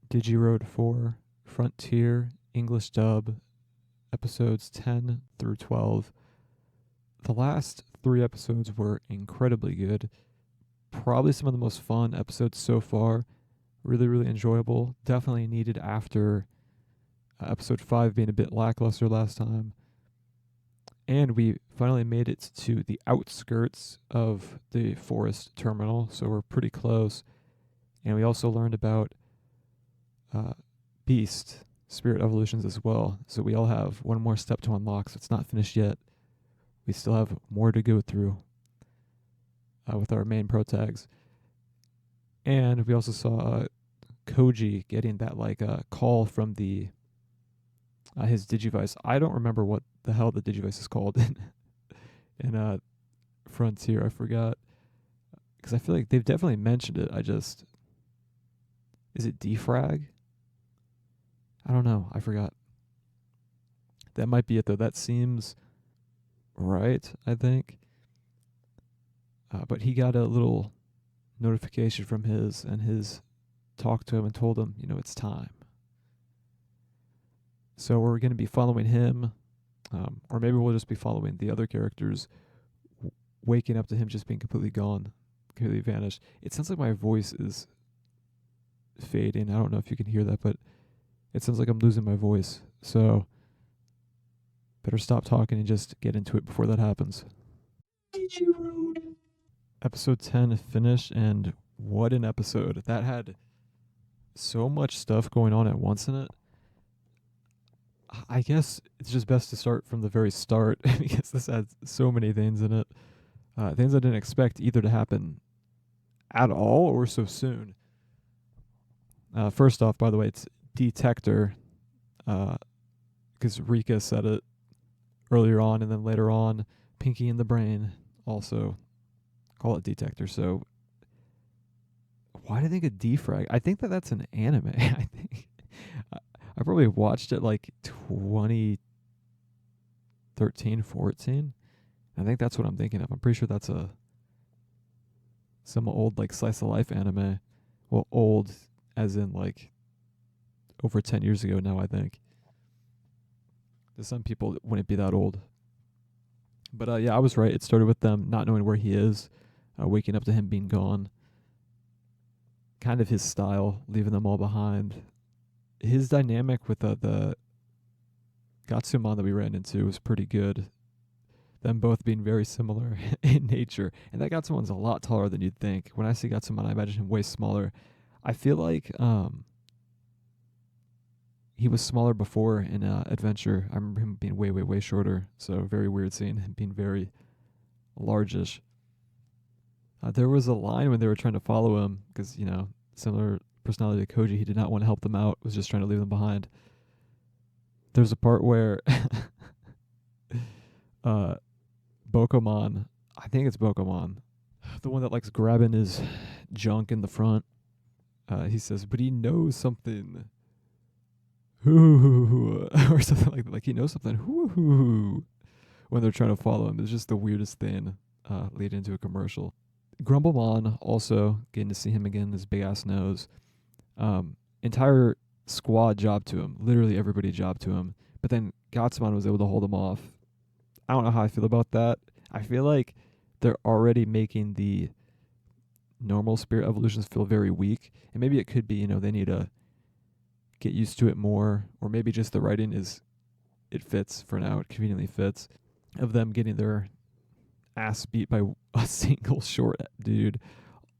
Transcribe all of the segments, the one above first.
DigiRoad 4, Frontier, English dub, episodes 10 through 12. The last three episodes were incredibly good. Probably some of the most fun episodes so far. Really, really enjoyable. Definitely needed after episode 5 being a bit lackluster last time. And we finally made it to the outskirts of the forest terminal, so we're pretty close. And we also learned about uh, Beast spirit evolutions as well. So we all have one more step to unlock, so it's not finished yet. We still have more to go through with our main pro tags. And we also saw Koji getting that call from the his Digivice. I don't remember what the hell the Digivice is called in Frontier. I forgot because I feel like they've definitely mentioned it. Is it defrag? I don't know. I forgot. That might be it though. That seems right, I think. But he got a little notification from his, and his talked to him and told him, it's time. So we're going to be following him, or maybe we'll just be following the other characters, waking up to him just being completely gone, completely vanished. It sounds like my voice is fading. I don't know if you can hear that, but it sounds like I'm losing my voice. So better stop talking and just get into it before that happens. DigiRoad. Episode 10 finished, and what an episode. That had so much stuff going on at once in it. I guess it's just best to start from the very start because this has so many things in it. Things I didn't expect either to happen at all or so soon. First off, by the way, it's Detector, because Rika said it earlier on, and then later on, Pinky in the Brain also call it Detector. So why do I think a defrag? I think that's an anime. I think I probably watched it like 2013, 14. I think that's what I'm thinking of. I'm pretty sure that's some old like slice of life anime. Well, old as in like over 10 years ago now, I think. To some people it wouldn't be that old. But yeah, I was right. It started with them not knowing where he is, waking up to him being gone. Kind of his style, leaving them all behind. His dynamic with the Gatsumon that we ran into was pretty good. Them both being very similar in nature. And that Gatsumon's a lot taller than you'd think. When I see Gatsumon, I imagine him way smaller. I feel like he was smaller before in Adventure. I remember him being way, way, way shorter. So very weird seeing him being very largish. There was a line when they were trying to follow him because, similar personality to Koji, he did not want to help them out, was just trying to leave them behind. There's a part where Bokomon, I think it's Bokomon, the one that likes grabbing his junk in the front, he says, but he knows something. Or something like that. Like he knows something. When they're trying to follow him. It's just the weirdest thing leading into a commercial. Grumblemon, also getting to see him again, his big ass nose. Entire squad jobbed to him. Literally everybody jobbed to him. But then Gatsumon was able to hold him off. I don't know how I feel about that. I feel like they're already making the normal spirit evolutions feel very weak. And maybe it could be, they need to get used to it more. Or maybe just the writing it fits for now. It conveniently fits. Of them getting their ass beat by a single short dude.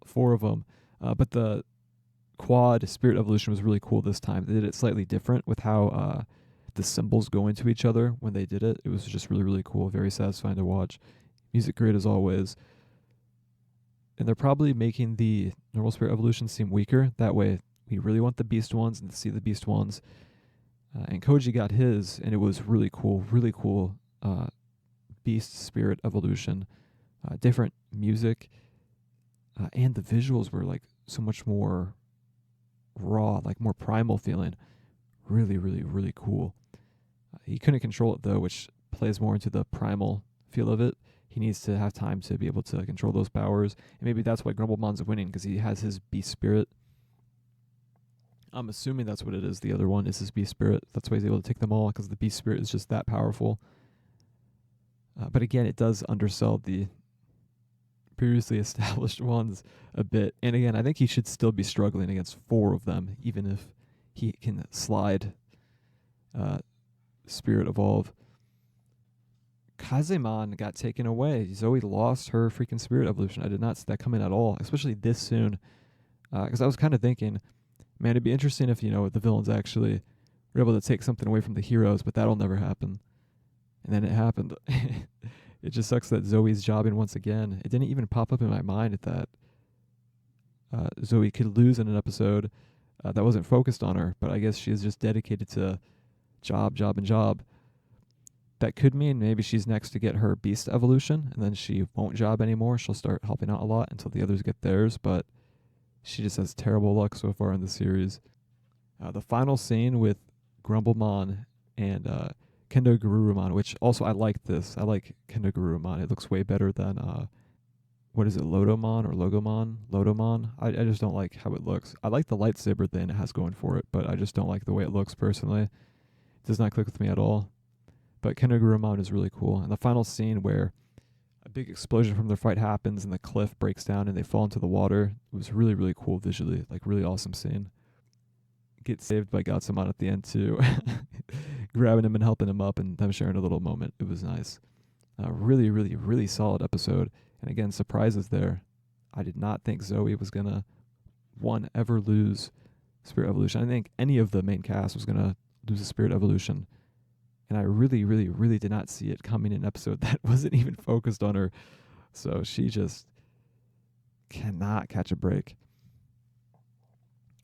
4 of them. But the quad spirit evolution was really cool this time. They did it slightly different with how the symbols go into each other when they did it. It was just really, really cool. Very satisfying to watch. Music great as always. And they're probably making the normal spirit evolution seem weaker. That way we really want the beast ones and to see the beast ones. And Koji got his, and it was really cool. Really cool beast spirit evolution. Different music. And the visuals were like so much more raw, like more primal feeling. Really, really, really cool. He couldn't control it though, which plays more into the primal feel of it. He needs to have time to be able to control those powers, and maybe that's why Grumblemon's winning because he has his beast spirit. I'm assuming that's what it is. The other one is his beast spirit. That's why he's able to take them all, because the beast spirit is just that powerful. But again, it does undersell the previously established ones a bit. And again, I think he should still be struggling against 4 of them, even if he can slide Spirit Evolve. Kazemon got taken away. Zoe lost her freaking Spirit Evolution. I did not see that coming at all, especially this soon. Because I was kind of thinking, man, it'd be interesting if, the villains actually were able to take something away from the heroes, but that'll never happen. And then it happened. It just sucks that Zoe's jobbing once again. It didn't even pop up in my mind that Zoe could lose in an episode that wasn't focused on her, but I guess she is just dedicated to job, and job. That could mean maybe she's next to get her beast evolution, and then she won't job anymore. She'll start helping out a lot until the others get theirs, but she just has terrible luck so far in the series. The final scene with Grumblemon and Kendo Garurumon, which also I like this. I like Kendo Garurumon. It looks way better than what is it, Lodomon or Logomon? Lodomon. I just don't like how it looks. I like the lightsaber thing it has going for it, but I just don't like the way it looks personally. It does not click with me at all. But Kendo Garurumon is really cool. And the final scene where a big explosion from their fight happens and the cliff breaks down and they fall into the water, it was really, really cool visually. Like, really awesome scene. Get saved by Gatsumon at the end too. Grabbing him and helping him up and them sharing a little moment. It was nice. Really, really, really solid episode. And again, surprises there. I did not think Zoe was going to, ever lose Spirit Evolution. I think any of the main cast was going to lose a Spirit Evolution. And I really, really, really did not see it coming in an episode that wasn't even focused on her. So she just cannot catch a break.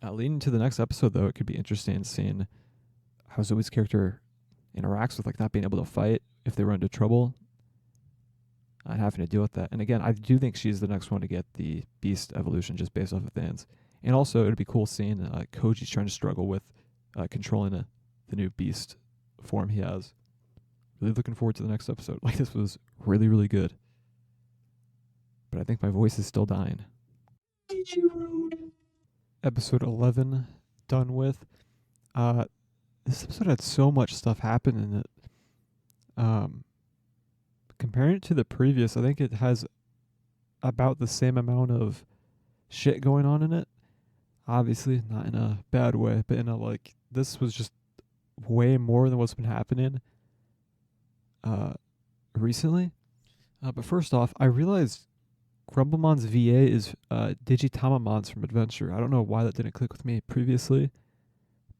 Leading to the next episode, though, it could be interesting seeing how Zoe's character interacts with not being able to fight if they run into trouble and having to deal with that. And again, I do think she's the next one to get the Beast evolution just based off of fans. And also, it'd be cool seeing Koji's trying to struggle with controlling the new Beast form he has. Really looking forward to the next episode. This was really, really good. But I think my voice is still dying. DigiRoad. Episode 11 done with. This episode had so much stuff happen in it. Comparing it to the previous, I think it has about the same amount of shit going on in it. Obviously, not in a bad way, but in a this was just way more than what's been happening recently. But first off, I realized Grumblemon's VA is Digitamamons from Adventure. I don't know why that didn't click with me previously,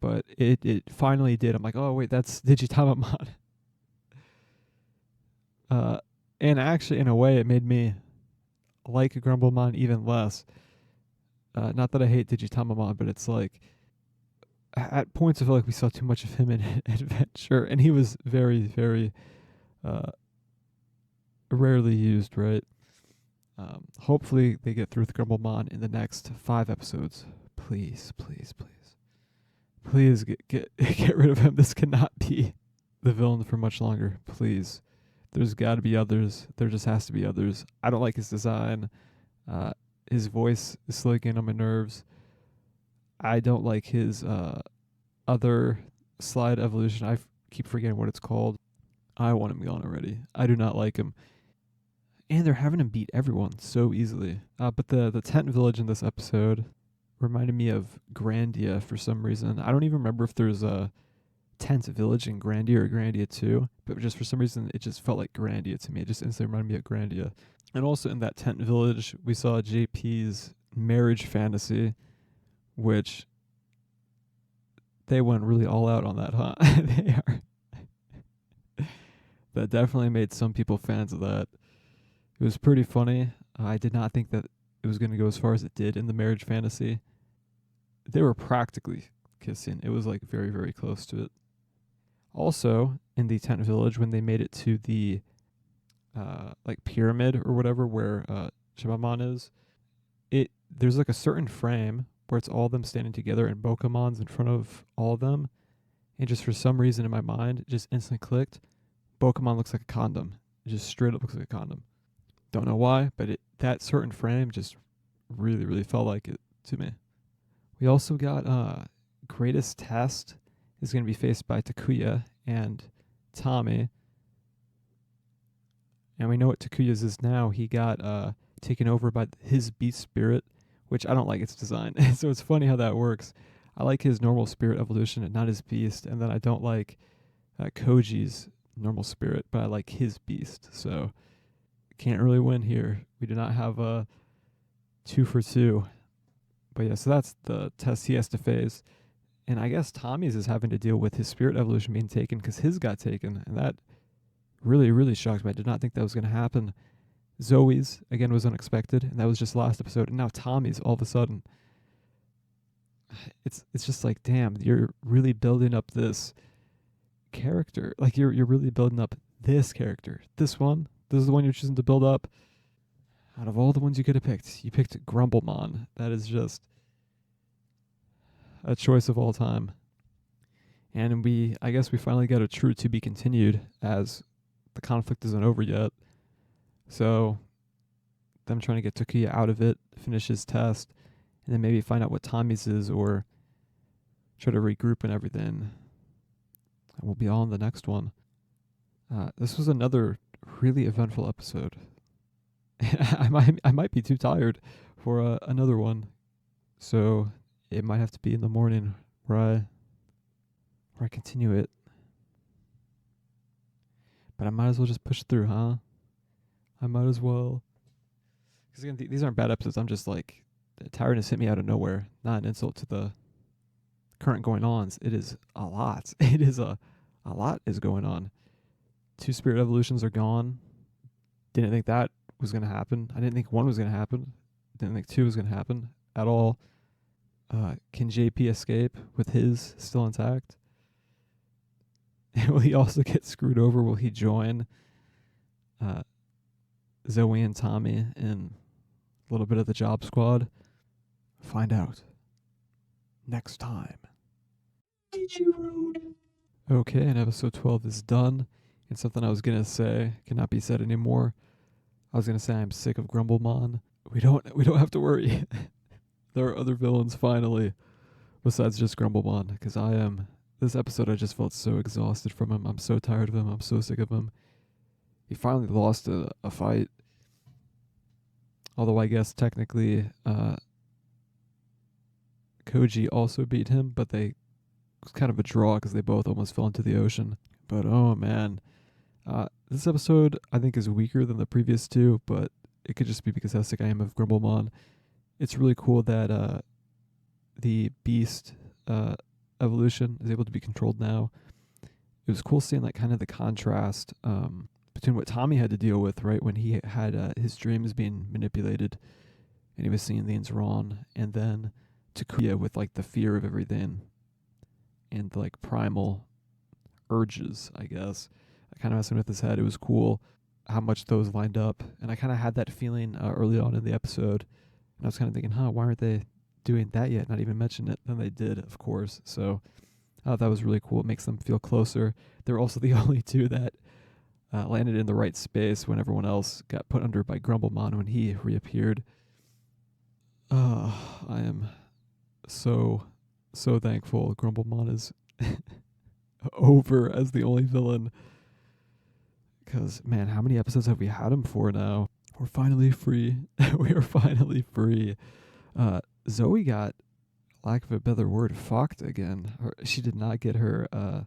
but it finally did. I'm like, oh wait, that's Digitamamon. And actually, in a way, it made me like Grumblemon even less. Not that I hate Digitamamon, but it's at points I feel like we saw too much of him in Adventure, and he was very, very rarely used, right? Hopefully they get through with Grumblemon in the next 5 episodes. Please, please, please. Please get rid of him. This cannot be the villain for much longer. Please. There's got to be others. There just has to be others. I don't like his design. His voice is still getting on my nerves. I don't like his other slide evolution. I keep forgetting what it's called. I want him gone already. I do not like him. And they're having him beat everyone so easily. But the tent village in this episode reminded me of Grandia for some reason. I don't even remember if there's a tent village in Grandia or Grandia 2, but just for some reason it just felt like Grandia to me. It just instantly reminded me of Grandia. And also in that tent village, we saw JP's marriage fantasy, which they went really all out on that, huh? They are. That definitely made some people fans of that. It was pretty funny. I did not think that it was going to go as far as it did in the marriage fantasy. They were practically kissing. It was very, very close to it. Also, in the tent village, when they made it to the pyramid or whatever where Shibamon is, there's a certain frame where it's all them standing together and Bokemon's in front of all of them. And just for some reason in my mind, it just instantly clicked. Pokemon looks like a condom. It just straight up looks like a condom. Don't know why, but that certain frame just really, really felt like it to me. We also got greatest test is going to be faced by Takuya and Tommy. And we know what Takuya's is now. He got taken over by his beast spirit, which I don't like its design. So it's funny how that works. I like his normal spirit evolution and not his beast. And then I don't like Koji's normal spirit, but I like his beast. So can't really win here. We do not have a 2 for 2. But yeah, so that's the test he has to face. And I guess Tommy's is having to deal with his spirit evolution being taken because his got taken. And that really, really shocked me. I did not think that was going to happen. Zoe's, again, was unexpected. And that was just last episode. And now Tommy's all of a sudden. It's just like, damn, you're really building up this character. Like, you're really building up this character. This one. This is the one you're choosing to build up. Out of all the ones you could have picked, you picked Grumblemon. That is just a choice of all time. And I guess we finally got a true to be continued, as the conflict isn't over yet. So them trying to get Takuya out of it, finish his test, and then maybe find out what Tommy's is, or try to regroup and everything. And we'll be on the next one. This was another really eventful episode. I might be too tired for another one, so it might have to be in the morning where I continue it. But I might as well just push through, huh? I might as well. Because again, these aren't bad episodes. I'm just like, the tiredness hit me out of nowhere. Not an insult to the current going-ons. It is a lot. It is a lot is going on. 2 spirit evolutions are gone. Didn't think that was going to happen. I didn't think 1 was going to happen. Didn't think 2 was going to happen at all. Can JP escape with his still intact? Will he also get screwed over? Will he join Zoe and Tommy in a little bit of the job squad? Find out next time. DigiRoad. Okay, and episode 12 is done. And something I was going to say cannot be said anymore. I was going to say I'm sick of Grumblemon. We don't have to worry. There are other villains finally besides just Grumblemon, because this episode I just felt so exhausted from him. I'm so tired of him. I'm so sick of him. He finally lost a fight. Although I guess technically Koji also beat him, but it was kind of a draw because they both almost fell into the ocean. But oh man. This episode, I think, is weaker than the previous 2, but it could just be because how sick I am of Grumblemon. It's really cool that the beast evolution is able to be controlled now. It was cool seeing like kind of the contrast between what Tommy had to deal with, right, when he had his dreams being manipulated and he was seeing things wrong, and then Takuya with like the fear of everything and like primal urges, I guess. Kind of messing with his head. It was cool how much those lined up, and I kind of had that feeling early on in the episode, and I was kind of thinking, why aren't they doing that yet? Not even mention it. Then they did, of course. So that was really cool. It makes them feel closer. They're also the only 2 that landed in the right space when everyone else got put under by Grumblemon when he reappeared. I am so thankful Grumblemon is over as the only villain. Because, man, how many episodes have we had him for now? We're finally free. We are finally free. Zoe got, lack of a better word, fucked again. She did not get her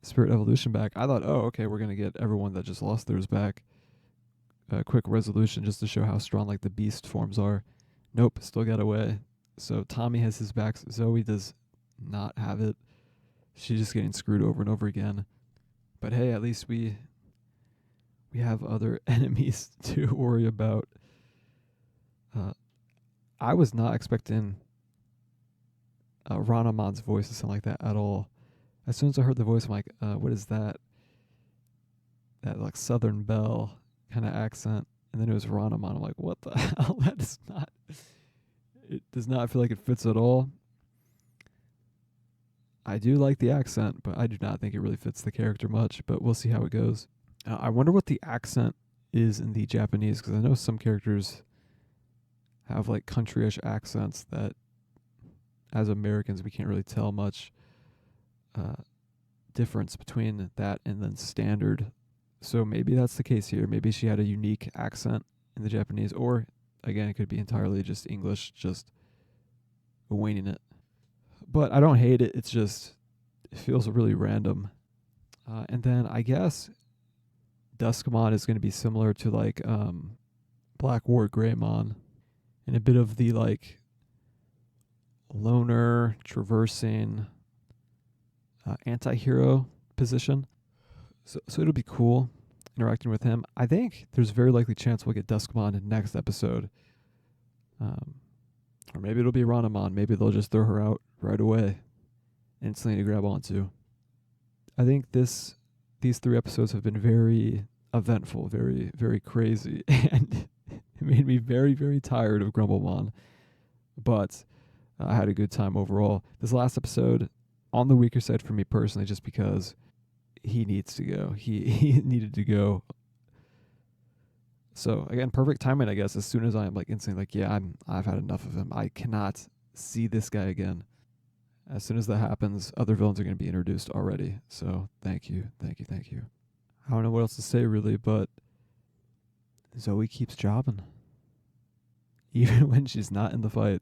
spirit evolution back. I thought, okay, we're going to get everyone that just lost theirs back. A quick resolution just to show how strong like the beast forms are. Nope, still got away. So Tommy has his back. Zoe does not have it. She's just getting screwed over and over again. But hey, at least we have other enemies to worry about. I was not expecting Ranamon's voice to sound like that at all. As soon as I heard the voice, I'm like, what is that? That like Southern Belle kind of accent. And then it was Ranamon. I'm like, what the hell? It does not feel like it fits at all. I do like the accent, but I do not think it really fits the character much, but we'll see how it goes. I wonder what the accent is in the Japanese, because I know some characters have like countryish accents that as Americans, we can't really tell much uh, difference between that and then standard. So maybe that's the case here. Maybe she had a unique accent in the Japanese, or again, it could be entirely just English, just winging it. But I don't hate it. It's just, it feels really random. And then I guess Duskmon is going to be similar to like Black War Greymon, and a bit of the like loner traversing anti-hero position. So it'll be cool interacting with him. I think there's a very likely chance we'll get Duskmon in next episode. Or maybe it'll be Ranamon. Maybe they'll just throw her out right away. Instantly to grab onto. I think these 3 episodes have been very eventful, very, very crazy. And it made me very, very tired of Grumblemon. But I had a good time overall. This last episode, on the weaker side for me personally, just because he needs to go. He needed to go. So again, perfect timing, I guess. As soon as I'm like instantly like, yeah, I've had enough of him. I cannot see this guy again. As soon as that happens, other villains are going to be introduced already. So thank you. I don't know what else to say really, but Zoe keeps jobbing, even when she's not in the fight.